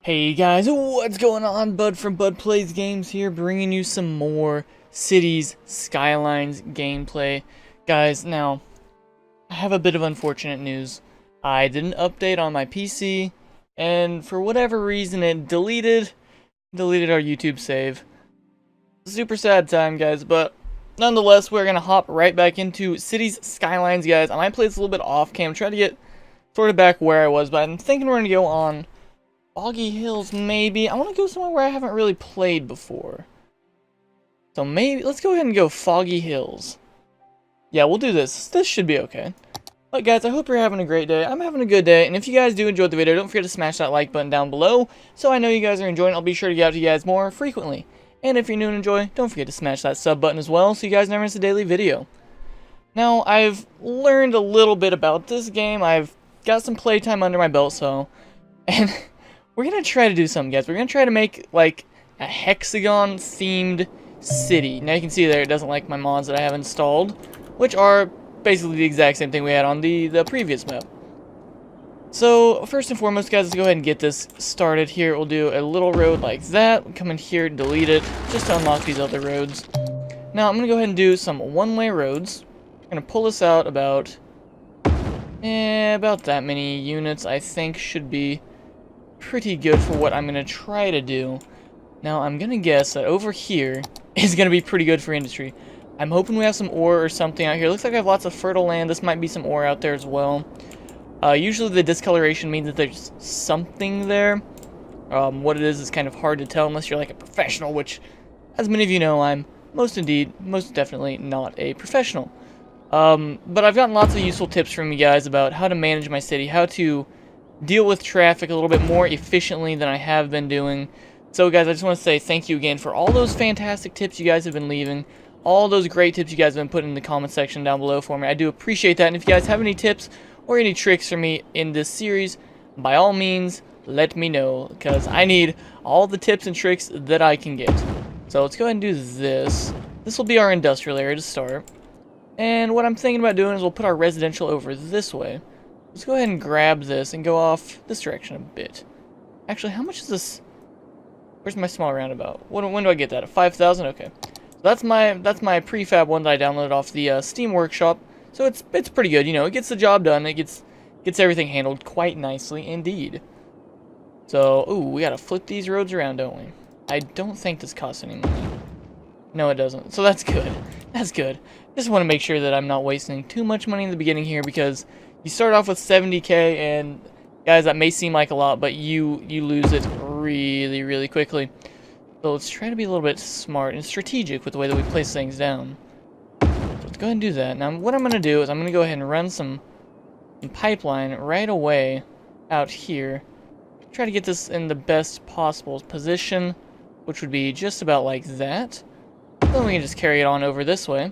Hey guys, what's going on? Bud from Bud Plays Games here, bringing you some more Cities Skylines gameplay. Guys, now, I have a bit of unfortunate news. I did an update on my PC, and for whatever reason it deleted our YouTube save. Super sad time, guys, but nonetheless, we're gonna hop right back into Cities Skylines, guys. I might play this a little bit off cam, try to get sort of back where I was, but I'm thinking we're gonna go on Foggy Hills, maybe. I want to go somewhere where I haven't really played before. So maybe, let's go ahead and go Foggy Hills. Yeah, we'll do this. This should be okay. But guys, I hope you're having a great day. I'm having a good day. And if you guys do enjoy the video, don't forget to smash that like button down below, so I know you guys are enjoying it. I'll be sure to get out to you guys more frequently. And if you're new and enjoy, don't forget to smash that sub button as well, so you guys never miss a daily video. Now, I've learned a little bit about this game. I've got some playtime under my belt, so... And... we're gonna try to do something, guys. We're gonna try to make, like, a hexagon-themed city. Now you can see there it doesn't like my mods that I have installed, which are basically the exact same thing we had on the previous map. So, first and foremost, guys, let's go ahead and get this started here. We'll do a little road like that. We'll come in here, delete it, just to unlock these other roads. Now, I'm gonna go ahead and do some one-way roads. I'm gonna pull this out about that many units, I think, should be pretty good for what I'm going to try to do. Now, I'm going to guess that over here is going to be pretty good for industry. I'm hoping we have some ore or something out here. Looks like I have lots of fertile land. This might be some ore out there as well. Usually the discoloration means that there's something there. What it is kind of hard to tell unless you're like a professional, which, as many of you know, I'm most definitely not a professional. But I've gotten lots of useful tips from you guys about how to manage my city, how to deal with traffic a little bit more efficiently than I have been doing. So guys, I just want to say thank you again for all those fantastic tips you guys have been leaving, all those great tips you guys have been putting in the comment section down below for me. I do appreciate that, and if you guys have any tips or any tricks for me in this series, by all means, let me know, because I need all the tips and tricks that I can get. So let's go ahead and do this. This will be our industrial area to start. And what I'm thinking about doing is we'll put our residential over this way. Let's go ahead and grab this and go off this direction a bit. Actually, how much is this? Where's my small roundabout? When do I get that? At 5,000? Okay. So that's my prefab one that I downloaded off the Steam Workshop. So it's pretty good. You know, it gets the job done. It gets everything handled quite nicely indeed. So, ooh, we gotta flip these roads around, don't we? I don't think this costs any money. No, it doesn't. So that's good. That's good. Just want to make sure that I'm not wasting too much money in the beginning here, because you start off with 70k, and guys, that may seem like a lot, but you lose it really, really quickly. So let's try to be a little bit smart and strategic with the way that we place things down. So let's go ahead and do that. Now, what I'm going to do is I'm going to go ahead and run some pipeline right away out here. Try to get this in the best possible position, which would be just about like that. Then we can just carry it on over this way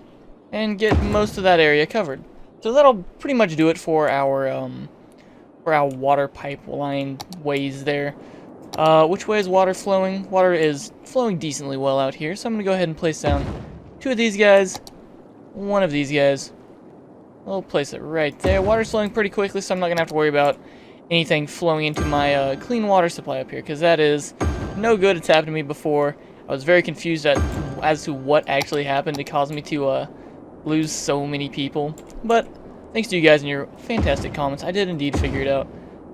and get most of that area covered. So that'll pretty much do it for our water pipeline ways there. Which way is water flowing? Water is flowing decently well out here, so I'm going to go ahead and place down two of these guys, one of these guys. We'll place it right there. Water's flowing pretty quickly, so I'm not going to have to worry about anything flowing into my clean water supply up here, because that is no good. It's happened to me before. I was very confused as to what actually happened to cause me to lose so many people, but thanks to you guys and your fantastic comments, I did indeed figure it out.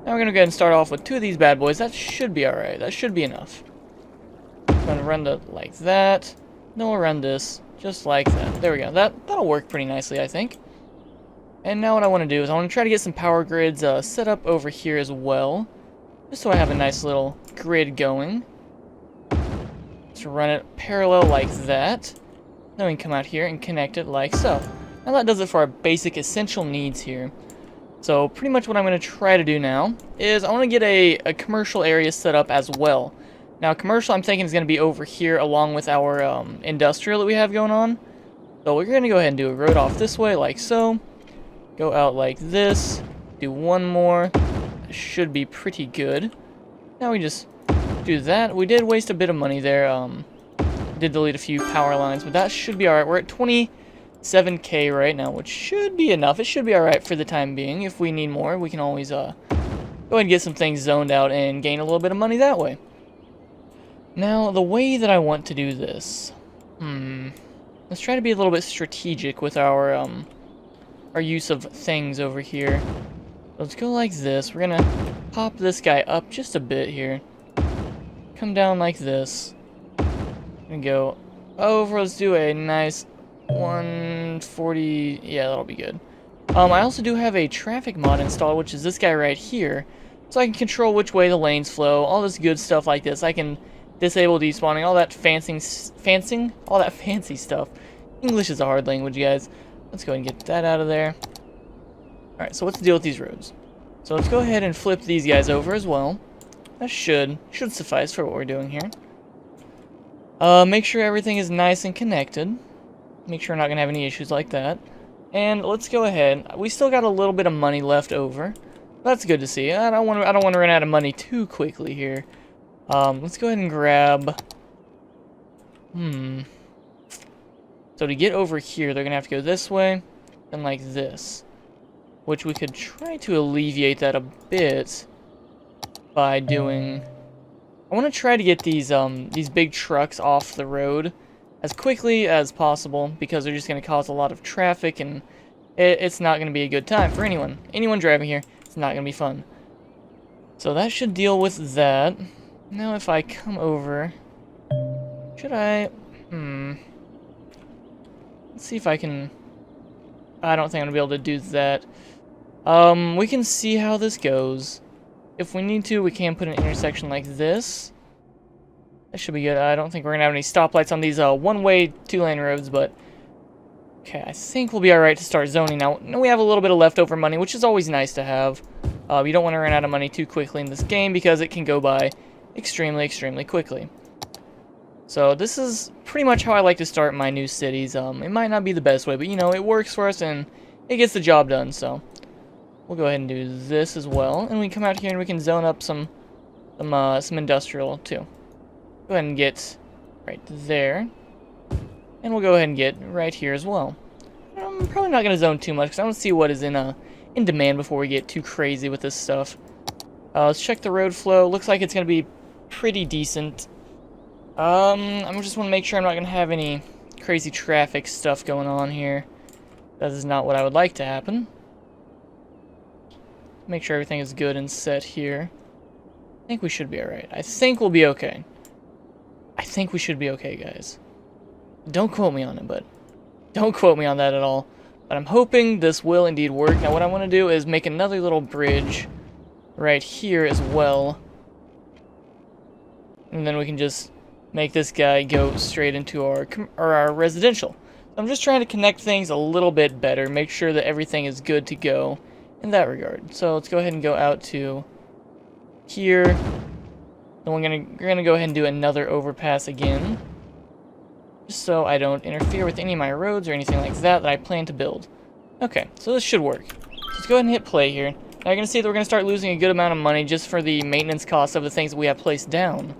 Now we're going to go ahead and start off with two of these bad boys. That should be alright. That should be enough. I'm going to run it like that. Then we'll run this just like that. There we go. That'll work pretty nicely, I think. And now what I want to do is I want to try to get some power grids set up over here as well, just so I have a nice little grid going. Let's run it parallel like that. Then we can come out here and connect it like so. Now that does it for our basic essential needs here. So pretty much what I'm going to try to do now is I want to get a commercial area set up as well. Now commercial I'm thinking is going to be over here along with our industrial that we have going on. So we're going to go ahead and do a road off this way like so. Go out like this. Do one more. That should be pretty good. Now we just do that. We did waste a bit of money there. Did delete a few power lines, but that should be alright. We're at 27k right now, which should be enough. It should be alright for the time being. If we need more, we can always go ahead and get some things zoned out and gain a little bit of money that way. Now, the way that I want to do this, let's try to be a little bit strategic with our use of things over here. Let's go like this. We're gonna pop this guy up just a bit here. Come down like this. And go over. Let's do a nice 140. Yeah, that'll be good. I also do have a traffic mod installed, which is this guy right here. So I can control which way the lanes flow, all this good stuff like this. I can disable despawning, all that fancy stuff. English is a hard language, guys. Let's go ahead and get that out of there. Alright, so what's the deal with these roads? So let's go ahead and flip these guys over as well. That should suffice for what we're doing here. Make sure everything is nice and connected. Make sure we're not going to have any issues like that. And let's go ahead. We still got a little bit of money left over. That's good to see. I don't want to run out of money too quickly here. Let's go ahead and grab... So to get over here, they're going to have to go this way and like this. Which we could try to alleviate that a bit by doing... I want to try to get these big trucks off the road as quickly as possible because they're just going to cause a lot of traffic and it's not going to be a good time for anyone. Anyone driving here, it's not going to be fun. So that should deal with that. Now if I come over, should I... Let's see if I can... I don't think I'm going to be able to do that. We can see how this goes. If we need to, we can put an intersection like this. That should be good. I don't think we're going to have any stoplights on these one-way, two-lane roads, but... Okay, I think we'll be alright to start zoning now. We have a little bit of leftover money, which is always nice to have. You don't want to run out of money too quickly in this game because it can go by extremely, extremely quickly. So this is pretty much how I like to start my new cities. It might not be the best way, but you know, it works for us and it gets the job done, so... We'll go ahead and do this as well, and we come out here and we can zone up some industrial too. Go ahead and get right there, and we'll go ahead and get right here as well. I'm probably not going to zone too much because I want to see what is in demand before we get too crazy with this stuff. Let's check the road flow. Looks like it's going to be pretty decent. I just want to make sure I'm not going to have any crazy traffic stuff going on here. That is not what I would like to happen. Make sure everything is good and set here. I think we should be alright. I think we'll be okay. I think we should be okay, guys. Don't quote me on it, but... Don't quote me on that at all. But I'm hoping this will indeed work. Now what I want to do is make another little bridge right here as well. And then we can just make this guy go straight into our residential. I'm just trying to connect things a little bit better. Make sure that everything is good to go in that regard. So let's go ahead and go out to here. Then we're gonna go ahead and do another overpass again, just so I don't interfere with any of my roads or anything like that I plan to build. Okay, so this should work. Let's go ahead and hit play here. Now you're gonna see that we're gonna start losing a good amount of money just for the maintenance costs of the things that we have placed down.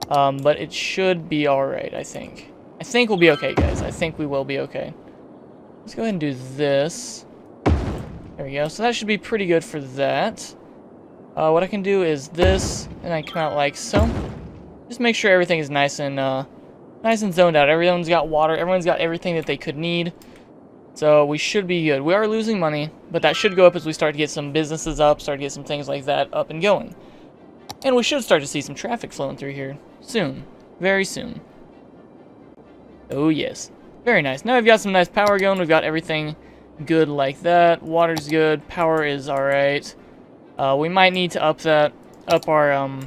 But it should be alright, I think. I think we'll be okay, guys. I think we will be okay. Let's go ahead and do this. There we go. So that should be pretty good for that. What I can do is this, and I come out like so. Just make sure everything is nice and zoned out. Everyone's got water. Everyone's got everything that they could need. So we should be good. We are losing money, but that should go up as we start to get some businesses up, start to get some things like that up and going. And we should start to see some traffic flowing through here soon. Very soon. Oh yes. Very nice. Now we've got some nice power going. We've got everything good like that. Water's good. Power is alright. We might need to up our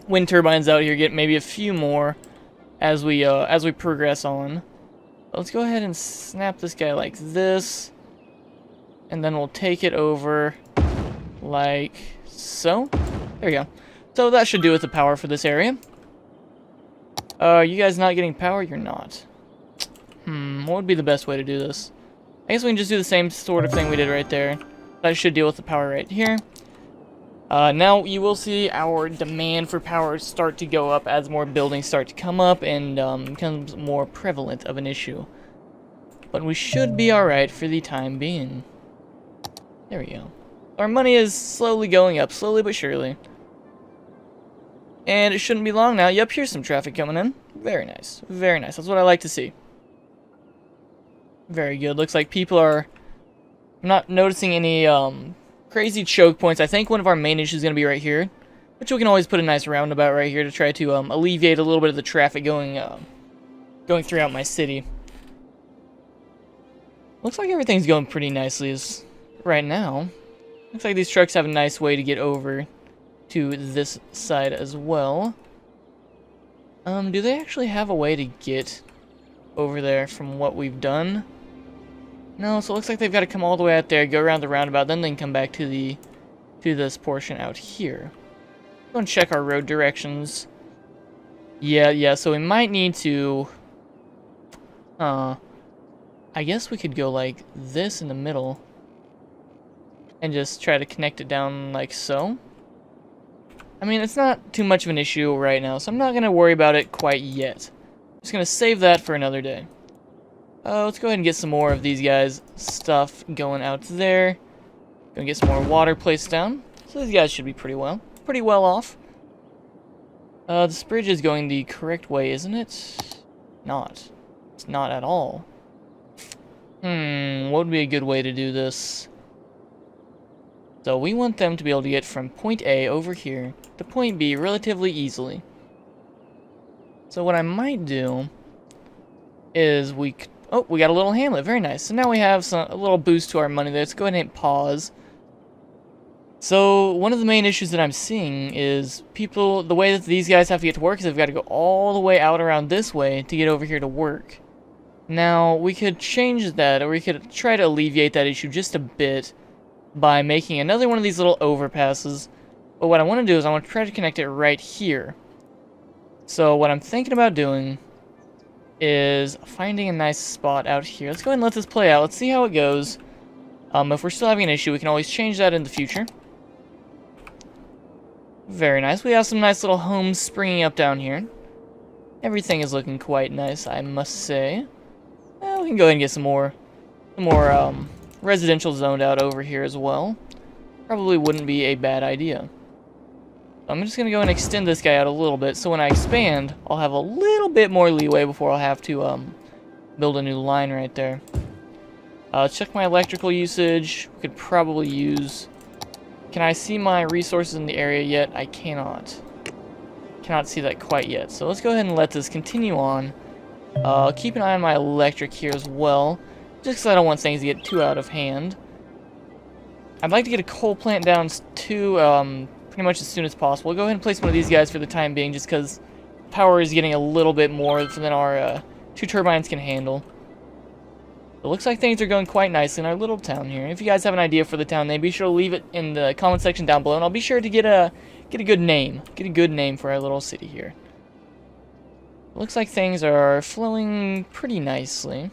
wind turbines out here, get maybe a few more as we progress on. Let's go ahead and snap this guy like this, and then we'll take it over like so. There we go. So that should do with the power for this area. You guys not getting power? You're not. What would be the best way to do this? I guess we can just do the same sort of thing we did right there. That should deal with the power right here. Now you will see our demand for power start to go up as more buildings start to come up and becomes more prevalent of an issue. But we should be alright for the time being. There we go. Our money is slowly going up, slowly but surely. And it shouldn't be long now. Yep, here's some traffic coming in. Very nice. Very nice. That's what I like to see. Very good. Looks like people are... I'm not noticing any crazy choke points. I think one of our main issues is going to be right here. Which we can always put a nice roundabout right here to try to alleviate a little bit of the traffic going throughout my city. Looks like everything's going pretty nicely right now. Looks like these trucks have a nice way to get over to this side as well. Do they actually have a way to get over there from what we've done? No, so it looks like they've got to come all the way out there, go around the roundabout, then they can come back to this portion out here. Go and check our road directions. Yeah, so we might need to... I guess we could go like this in the middle. And just try to connect it down like so. I mean, it's not too much of an issue right now, so I'm not going to worry about it quite yet. I'm just going to save that for another day. Let's go ahead and get some more of these guys' stuff going out there. Gonna get some more water placed down. So these guys should be pretty well off. This bridge is going the correct way, isn't it? Not. It's not at all. What would be a good way to do this? So we want them to be able to get from point A over here to point B relatively easily. So what I might do is oh, we got a little hamlet. Very nice. So now we have a little boost to our money there. Let's go ahead and hit pause. So one of the main issues that I'm seeing is the way that these guys have to get to work is they've got to go all the way out around this way to get over here to work. Now, we could change that, or we could try to alleviate that issue just a bit by making another one of these little overpasses. But what I want to do is I want to try to connect it right here. So what I'm thinking about doing is finding a nice spot out here. Let's go ahead and let this play out. Let's see how it goes. If we're still having an issue, we can always change that in the future. Very nice. We have some nice little homes springing up down here. Everything is looking quite nice, I must say. Well, we can go ahead and get some more residential zoned out over here as well. Probably wouldn't be a bad idea. I'm just going to go and extend this guy out a little bit, so when I expand, I'll have a little bit more leeway before I'll have to build a new line right there. Check my electrical usage. We could probably use... Can I see my resources in the area yet? I cannot. Cannot see that quite yet. So let's go ahead and let this continue on. Keep an eye on my electric here as well, just because I don't want things to get too out of hand. I'd like to get a coal plant down to pretty much as soon as possible. We'll go ahead and place one of these guys for the time being, just because power is getting a little bit more than our 2 turbines can handle. It looks like things are going quite nicely in our little town here. If you guys have an idea for the town name, be sure to leave it in the comment section down below, and I'll be sure to get a good name. Get a good name for our little city here. Looks like things are flowing pretty nicely.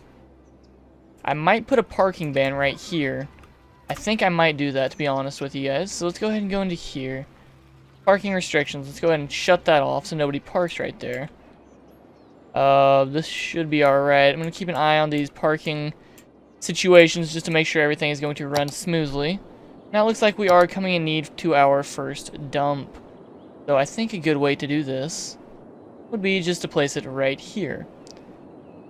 I might put a parking ban right here. I think I might do that, to be honest with you guys. So let's go ahead and go into here. Parking restrictions. Let's go ahead and shut that off so nobody parks right there. This should be alright. I'm going to keep an eye on these parking situations just to make sure everything is going to run smoothly. Now it looks like we are coming in need to our first dump. So I think a good way to do this would be just to place it right here,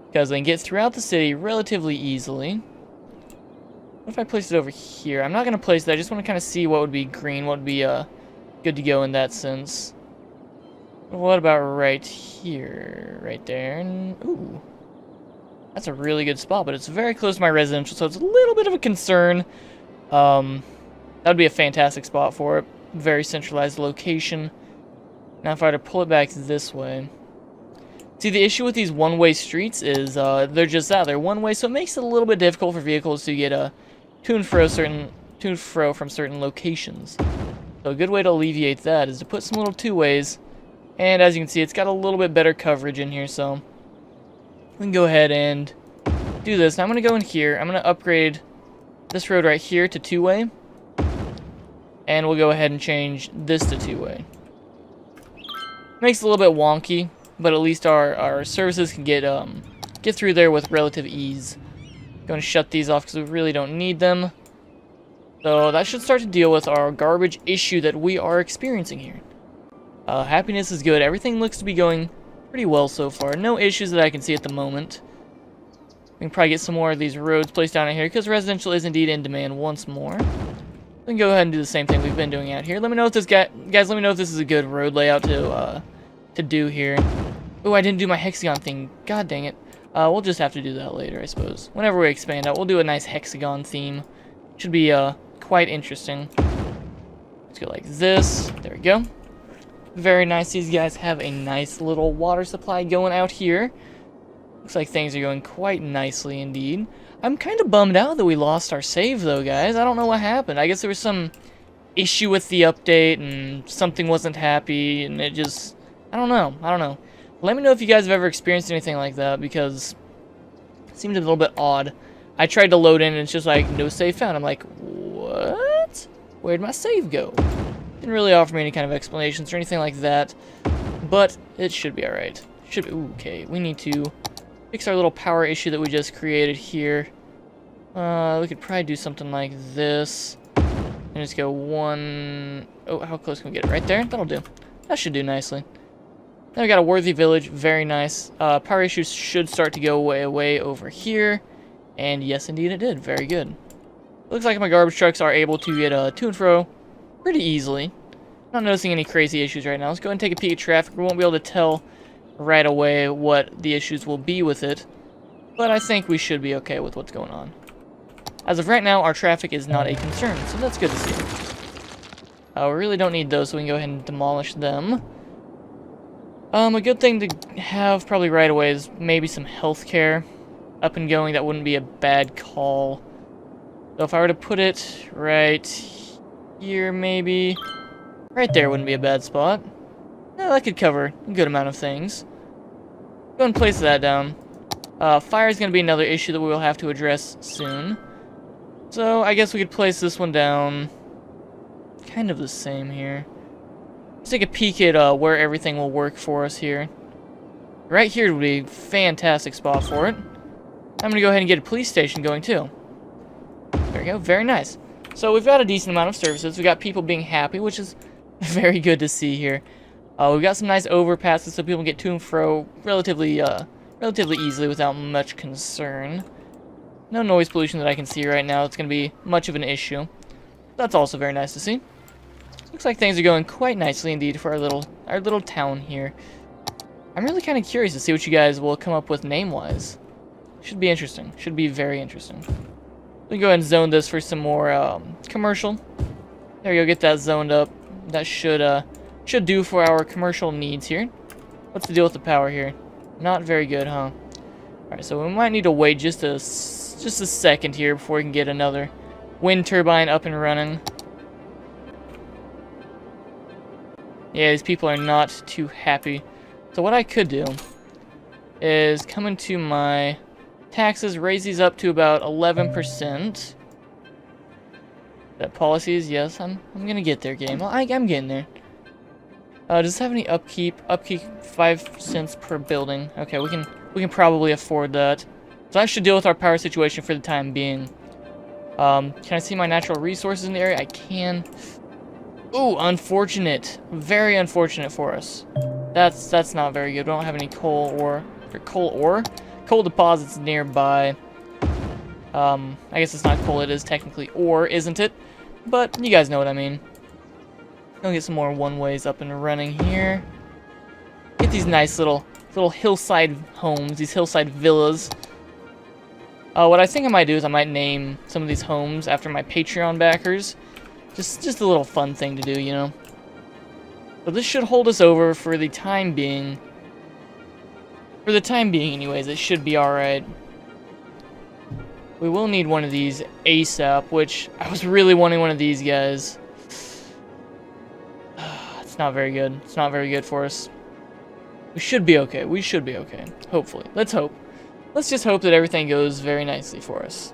because they can get throughout the city relatively easily. What if I place it over here? I'm not going to place it. I just want to kind of see what would be green, what would be good to go in that sense. What about right here? Right there? And, ooh. That's a really good spot, but it's very close to my residential, so it's a little bit of a concern. That would be a fantastic spot for it. Very centralized location. Now if I were to pull it back this way. See, the issue with these one-way streets is they're just that. They're one-way, so it makes it a little bit difficult for vehicles to get to and fro from certain locations. So a good way to alleviate that is to put some little two-ways. And as you can see, it's got a little bit better coverage in here, so we can go ahead and do this. Now I'm going to go in here. I'm going to upgrade this road right here to two-way. And we'll go ahead and change this to two-way. Makes it a little bit wonky, but at least our services can get through there with relative ease. Going to shut these off because we really don't need them. So that should start to deal with our garbage issue that we are experiencing here. Happiness is good. Everything looks to be going pretty well so far. No issues that I can see at the moment. We can probably get some more of these roads placed down in here because residential is indeed in demand once more. We can go ahead and do the same thing we've been doing out here. Let me know if this guys, let me know if this is a good road layout to do here. Oh, I didn't do my hexagon thing. God dang it. We'll just have to do that later, I suppose. Whenever we expand out, we'll do a nice hexagon theme. Should be quite interesting. Let's go like this. There we go. Very nice. These guys have a nice little water supply going out here. Looks like things are going quite nicely indeed. I'm kind of bummed out that we lost our save though, guys. I don't know what happened. I guess there was some issue with the update and something wasn't happy and it just... I don't know. Let me know if you guys have ever experienced anything like that because it seemed a little bit odd. I tried to load in and it's just like, no save found. I'm like, what? Where'd my save go? Didn't really offer me any kind of explanations or anything like that, but it should be alright. Should be, ooh, okay, we need to fix our little power issue that we just created here. We could probably do something like this. And just go one... Oh, how close can we get it? Right there? That'll do. That should do nicely. Then we got a worthy village. Very nice. Power issues should start to go away over here. And yes, indeed it did. Very good. Looks like my garbage trucks are able to get to and fro pretty easily. Not noticing any crazy issues right now. Let's go ahead and take a peek at traffic. We won't be able to tell right away what the issues will be with it. But I think we should be okay with what's going on. As of right now, our traffic is not a concern, so that's good to see. We really don't need those, so we can go ahead and demolish them. A good thing to have probably right away is maybe some healthcare up and going. That wouldn't be a bad call. So if I were to put it right here, maybe right there wouldn't be a bad spot. Yeah, that could cover a good amount of things. Go and place that down. Fire is going to be another issue that we will have to address soon. So I guess we could place this one down kind of the same here. Let's take a peek at where everything will work for us here. Right here would be a fantastic spot for it. I'm going to go ahead and get a police station going too. There we go. Very nice. So we've got a decent amount of services. We've got people being happy, which is very good to see here. We've got some nice overpasses so people can get to and fro relatively easily without much concern. No noise pollution that I can see right now. It's going to be much of an issue. That's also very nice to see. Looks like things are going quite nicely indeed for our little town here. I'm really kind of curious to see what you guys will come up with name-wise. Should be interesting. Should be very interesting. We can go ahead and zone this for some more commercial. There we go. Get that zoned up. That should do for our commercial needs here. What's the deal with the power here? Not very good, huh? Alright, so we might need to wait just a second here before we can get another wind turbine up and running. Yeah, these people are not too happy. So what I could do is come into my taxes, raise these up to about 11%. That policies, yes, I'm gonna get there, game. I'm getting there. Does this have any upkeep? Upkeep 5 cents per building. Okay, we can probably afford that. So I should deal with our power situation for the time being. Can I see my natural resources in the area? I can. Ooh, unfortunate. Very unfortunate for us. That's not very good. We don't have any coal deposits nearby. I guess it's not coal, it is technically ore, isn't it? But you guys know what I mean. Gonna get some more one-ways up and running here. Get these nice little hillside homes, these hillside villas. What I think I might do is I might name some of these homes after my Patreon backers. Just a little fun thing to do, you know. But this should hold us over for the time being. For the time being, anyways, it should be alright. We will need one of these ASAP, which I was really wanting one of these guys. It's not very good. It's not very good for us. We should be okay. We should be okay. Hopefully. Let's hope. Let's just hope that everything goes very nicely for us.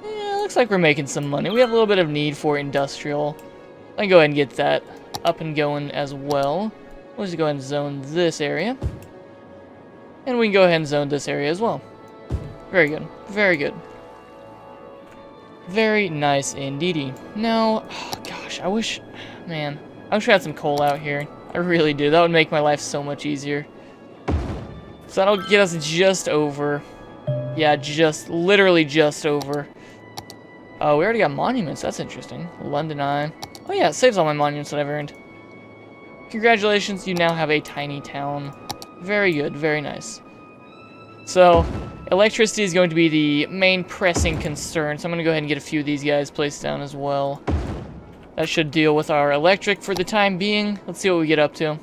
Yeah, looks like we're making some money. We have a little bit of need for industrial. Let me go ahead and get that up and going as well. We'll just go ahead and zone this area. And we can go ahead and zone this area as well. Very good. Very good. Very nice indeedy. Now, oh gosh, man, I wish we had some coal out here. I really do. That would make my life so much easier. So that'll get us just over. Yeah, literally just over. Oh, we already got monuments. That's interesting. London Eye. Oh yeah, it saves all my monuments that I've earned. Congratulations, you now have a tiny town. Very good, very nice. So, electricity is going to be the main pressing concern, so I'm going to go ahead and get a few of these guys placed down as well. That should deal with our electric for the time being. Let's see what we get up to.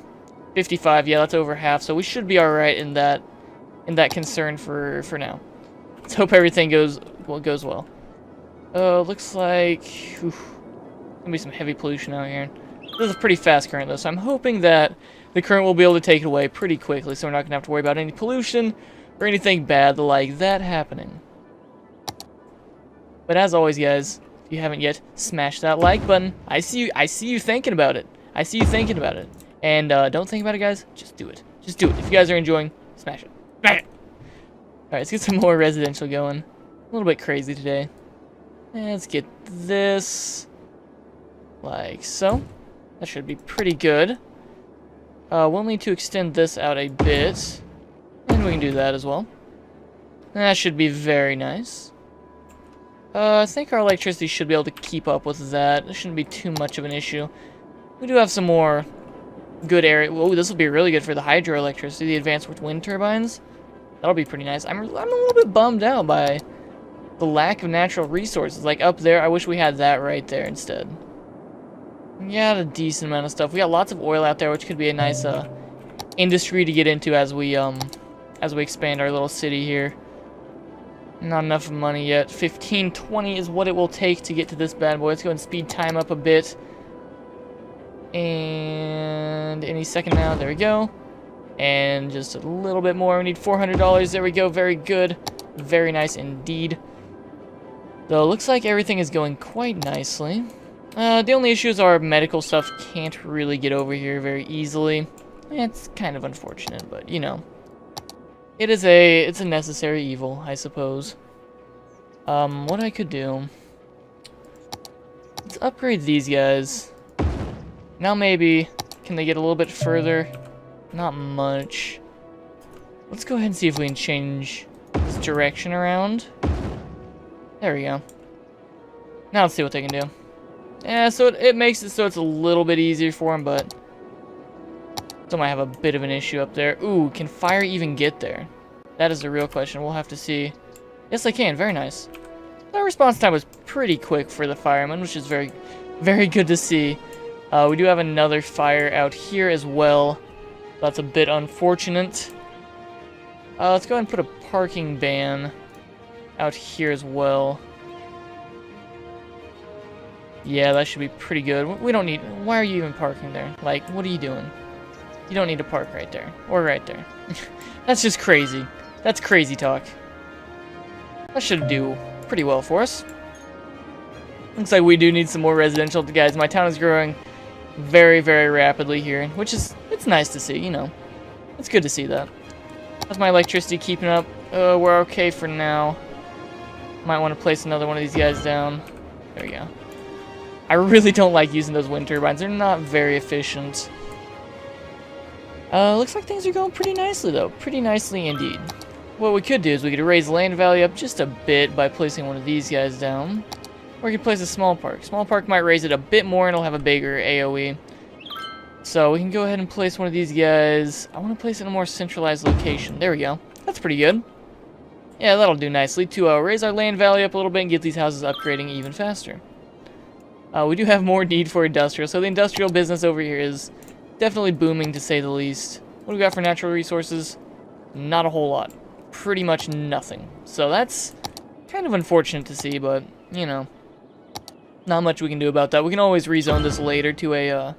55, yeah, that's over half, so we should be alright in that concern for now. Let's hope everything goes well. Looks like gonna be some heavy pollution out here. This is a pretty fast current though, so I'm hoping that the current will be able to take it away pretty quickly, so we're not gonna have to worry about any pollution or anything bad like that happening. But as always, guys, if you haven't yet, smash that like button. I see you thinking about it. I see you thinking about it. And don't think about it, guys. Just do it. Just do it. If you guys are enjoying, smash it. Smash it. All right, let's get some more residential going. A little bit crazy today. Let's get this like so. That should be pretty good. We'll need to extend this out a bit. And we can do that as well. That should be very nice. I think our electricity should be able to keep up with that. It shouldn't be too much of an issue. We do have some more good area. Oh, this will be really good for the hydroelectricity, the advanced wind turbines. That'll be pretty nice. I'm a little bit bummed out by the lack of natural resources. Like up there, I wish we had that right there instead. We got a decent amount of stuff. We got lots of oil out there, which could be a nice industry to get into as we expand our little city here. Not enough money yet. 1520 is what it will take to get to this bad boy. Let's go and speed time up a bit. And any second now, there we go. And just a little bit more. We need $400. There we go. Very good. Very nice indeed. Though it looks like everything is going quite nicely. The only issue is our medical stuff can't really get over here very easily. It's kind of unfortunate, but you know. It's a necessary evil, I suppose. What I could do. Let's upgrade these guys. Now maybe, can they get a little bit further? Not much. Let's go ahead and see if we can change this direction around. There we go. Now let's see what they can do. Yeah, so it makes it so it's a little bit easier for them, but still might have a bit of an issue up there. Ooh, can fire even get there? That is the real question. We'll have to see. Yes, they can. Very nice. That response time was pretty quick for the firemen, which is very, very good to see. We do have another fire out here as well. That's a bit unfortunate. Let's go ahead and put a parking ban out here as well. Yeah, that should be pretty good. We don't need... Why are you even parking there? Like, what are you doing? You don't need to park right there. Or right there. That's just crazy. That's crazy talk. That should do pretty well for us. Looks like we do need some more residential. Guys, my town is growing very, very rapidly here, which is... It's nice to see, you know. It's good to see that. How's my electricity keeping up? We're okay for now. Might want to place another one of these guys down. There we go. I really don't like using those wind turbines. They're not very efficient. Looks like things are going pretty nicely, though. Pretty nicely indeed. What we could do is we could raise land value up just a bit by placing one of these guys down. Or we could place a small park. Small park might raise it a bit more and it'll have a bigger AoE. So we can go ahead and place one of these guys. I want to place it in a more centralized location. There we go. That's pretty good. Yeah, that'll do nicely to raise our land value up a little bit and get these houses upgrading even faster. We do have more need for industrial, so the industrial business over here is definitely booming to say the least. What do we got for natural resources? Not a whole lot. Pretty much nothing. So that's kind of unfortunate to see, but, you know, not much we can do about that. We can always rezone this later to a,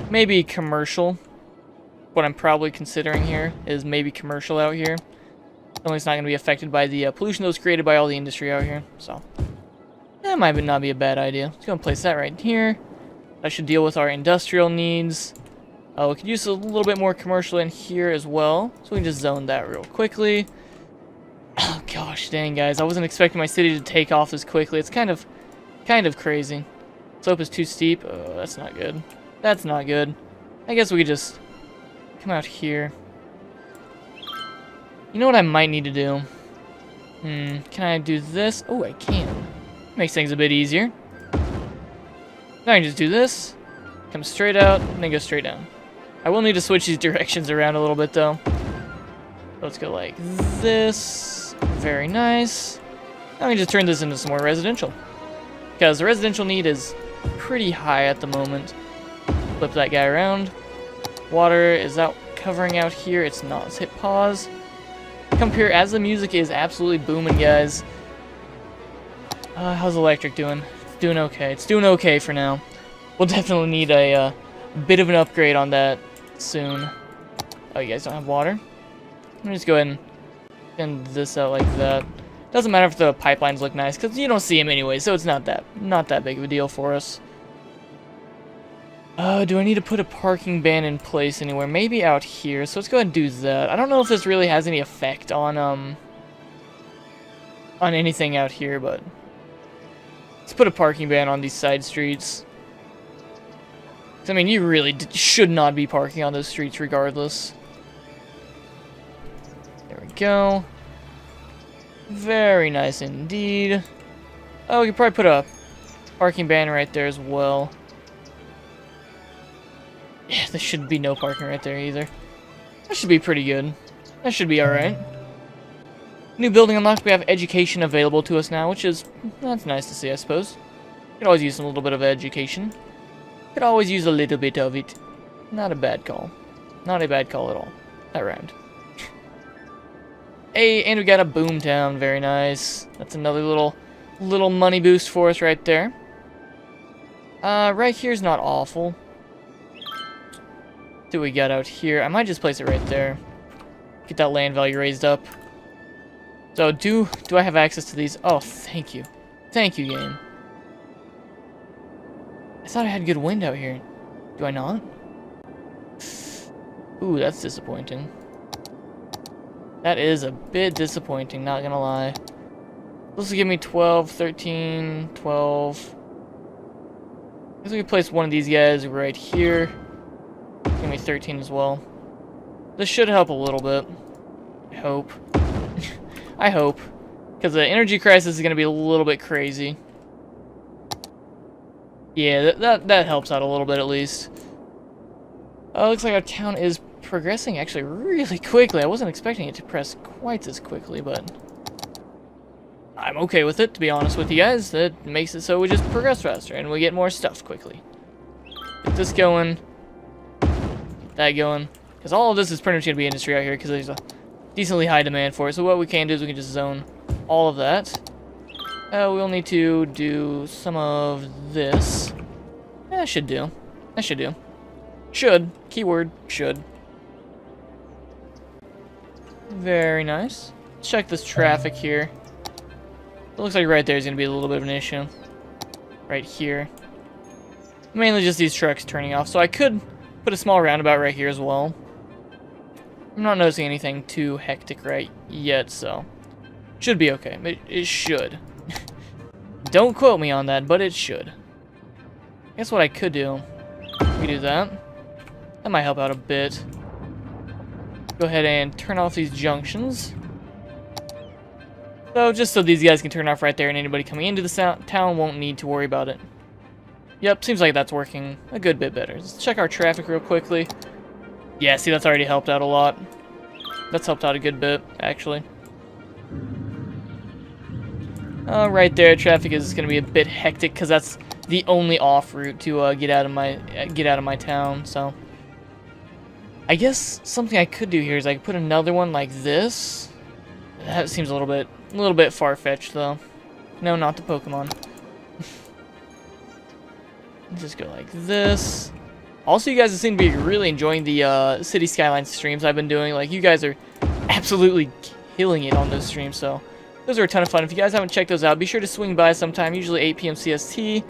maybe commercial. What I'm probably considering here is maybe commercial out here. Only it's not going to be affected by the pollution that was created by all the industry out here, so that might not be a bad idea. Let's go and place that right here. That should deal with our industrial needs. We could use a little bit more commercial in here as well, so we can just zone that real quickly. Oh gosh, dang guys, I wasn't expecting my city to take off this quickly. It's kind of Kind of crazy. Slope is too steep. Oh, that's not good. That's not good. I guess we could just come out here. You know what I might need to do? Can I do this? Oh, I can. Makes things a bit easier. Now I can just do this, come straight out, and then go straight down. I will need to switch these directions around a little bit, though. Let's go like this. Very nice. Now we can just turn this into some more residential. Because the residential need is pretty high at the moment. Flip that guy around. Water is out covering out here. It's not. Let's hit pause. Come here as the music is absolutely booming, guys. How's electric doing? It's doing okay. It's doing okay for now. We'll definitely need a bit of an upgrade on that soon. Oh, you guys don't have water? Let me just go ahead and send this out like that. Doesn't matter if the pipelines look nice, because you don't see them anyway, so it's not that big of a deal for us. Do I need to put a parking ban in place anywhere? Maybe out here, so let's go ahead and do that. I don't know if this really has any effect on anything out here, but let's put a parking ban on these side streets. I mean, you really should not be parking on those streets regardless. There we go. Very nice indeed. Oh, we could probably put a parking ban right there as well. Yeah, there should be no parking right there either. That should be pretty good. That should be alright. New building unlocked. We have education available to us now, which is... that's nice to see, I suppose. Could always use a little bit of education. Could always use a little bit of it. Not a bad call. Not a bad call at all. That rhymed. Hey, and we got a boom town. Very nice. That's another little money boost for us right there. Right here's not awful. See what we got out here. I might just place it right there. Get that land value raised up. So, do I have access to these? Oh, thank you. Thank you, game. I thought I had good wind out here. Do I not? Ooh, that's disappointing. That is a bit disappointing, not gonna lie. This will give me 12, 13, 12. I guess we can place one of these guys right here. Give me 13 as well. This should help a little bit. I hope. I hope. Because the energy crisis is going to be a little bit crazy. Yeah, that helps out a little bit at least. Looks like our town is progressing actually really quickly. I wasn't expecting it to progress quite this quickly, but I'm okay with it, to be honest with you guys. That makes it so we just progress faster and we get more stuff quickly. Get this going. Get that going. Because all of this is pretty much going to be industry out here because there's a decently high demand for it. So what we can do is we can just zone all of that. We'll need to do some of this. That should do. That should do. Should. Keyword, should. Very nice. Let's check this traffic here. It looks like right there is going to be a little bit of an issue. Right here. Mainly just these trucks turning off. So I could put a small roundabout right here as well. I'm not noticing anything too hectic right yet, so should be okay. It should. Don't quote me on that, but it should. Guess what I could do? We do that. That might help out a bit. Go ahead and turn off these junctions. So, just so these guys can turn off right there and anybody coming into the town won't need to worry about it. Yep, seems like that's working a good bit better. Let's check our traffic real quickly. Yeah, see, that's already helped out a lot. That's helped out a good bit, actually. Right there, traffic is going to be a bit hectic because that's the only off route to get out of my town. So, I guess something I could do here is I could put another one like this. That seems a little bit far-fetched, though. No, not the Pokemon. Just go like this. Also, you guys seem to be really enjoying the City Skylines streams I've been doing. Like, you guys are absolutely killing it on those streams, so those are a ton of fun. If you guys haven't checked those out, be sure to swing by sometime. Usually 8 p.m. CST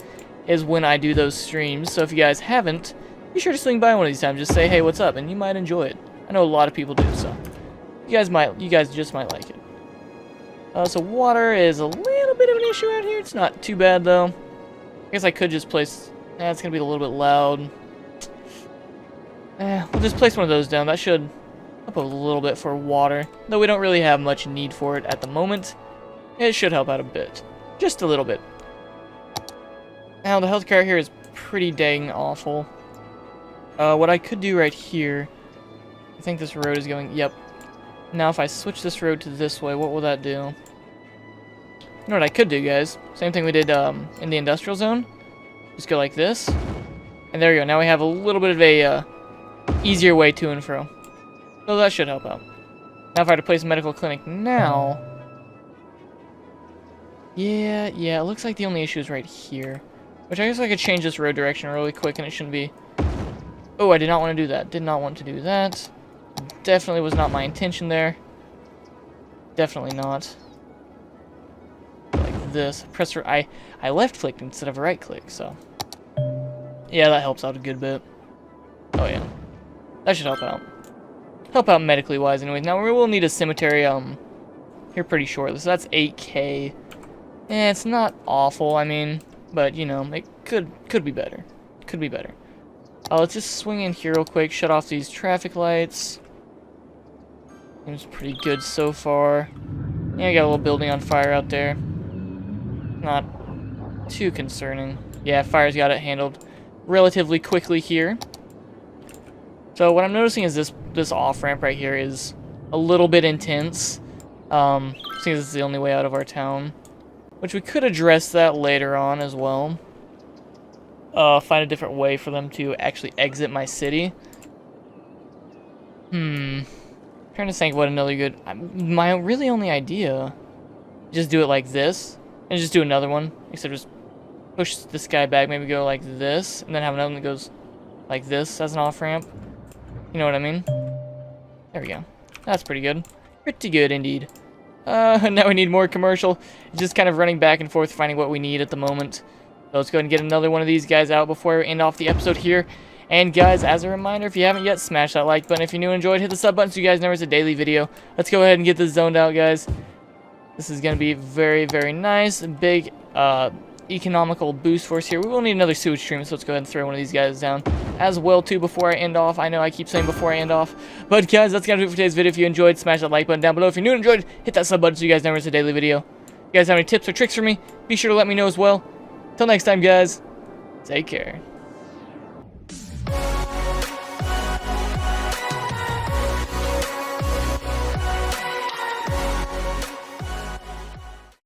is when I do those streams, so if you guys haven't, be sure to swing by one of these times. Just say, hey, what's up, and you might enjoy it. I know a lot of people do, so you guys just might like it. So water is a little bit of an issue out here. It's not too bad, though. I guess I could just place... it's going to be a little bit loud. We'll just place one of those down. That should help a little bit for water. Though we don't really have much need for it at the moment. It should help out a bit. Just a little bit. Now, the healthcare here is pretty dang awful. What I could do right here... I think this road is going... Yep. Now, if I switch this road to this way, what will that do? You know what I could do, guys? Same thing we did in the industrial zone. Just go like this. And there we go. Now we have a little bit of a easier way to and fro. So that should help out. Now, if I had to place a medical clinic now... Yeah, it looks like the only issue is right here. Which I guess I could change this road direction really quick and it shouldn't be... Oh, I did not want to do that. Did not want to do that. Definitely was not my intention there. Definitely not. Like this. Press for I left clicked instead of right click, so. Yeah, that helps out a good bit. Oh yeah. That should help out. Help out medically wise anyways. Now we will need a cemetery here pretty shortly. So that's 8K. It's not awful, I mean, but you know, it could be better. Could be better. Let's just swing in here real quick, shut off these traffic lights. Seems pretty good so far. Yeah, I got a little building on fire out there. Not too concerning. Yeah, fire's got it handled relatively quickly here. So what I'm noticing is this off-ramp right here is a little bit intense. Seeing this is the only way out of our town. Which we could address that later on as well. Find a different way for them to actually exit my city. Trying to think what another good... My really only idea... Just do it like this. And just do another one. Except just push this guy back. Maybe go like this. And then have another one that goes like this as an off-ramp. You know what I mean? There we go. That's pretty good. Pretty good indeed. Now we need more commercial. Just kind of running back and forth finding what we need at the moment. So let's go ahead and get another one of these guys out before we end off the episode here. And guys, as a reminder, if you haven't yet, smash that like button. If you're new and enjoyed, hit the sub button so you guys know it's a daily video. Let's go ahead and get this zoned out, guys. This is going to be very, very nice. A big economical boost for us here. We will need another sewage treatment, so let's go ahead and throw one of these guys down as well, too, before I end off. I know I keep saying before I end off. But guys, that's going to do it for today's video. If you enjoyed, smash that like button down below. If you're new and enjoyed, hit that sub button so you guys know it's a daily video. If you guys have any tips or tricks for me, be sure to let me know as well. Till next time, guys. Take care.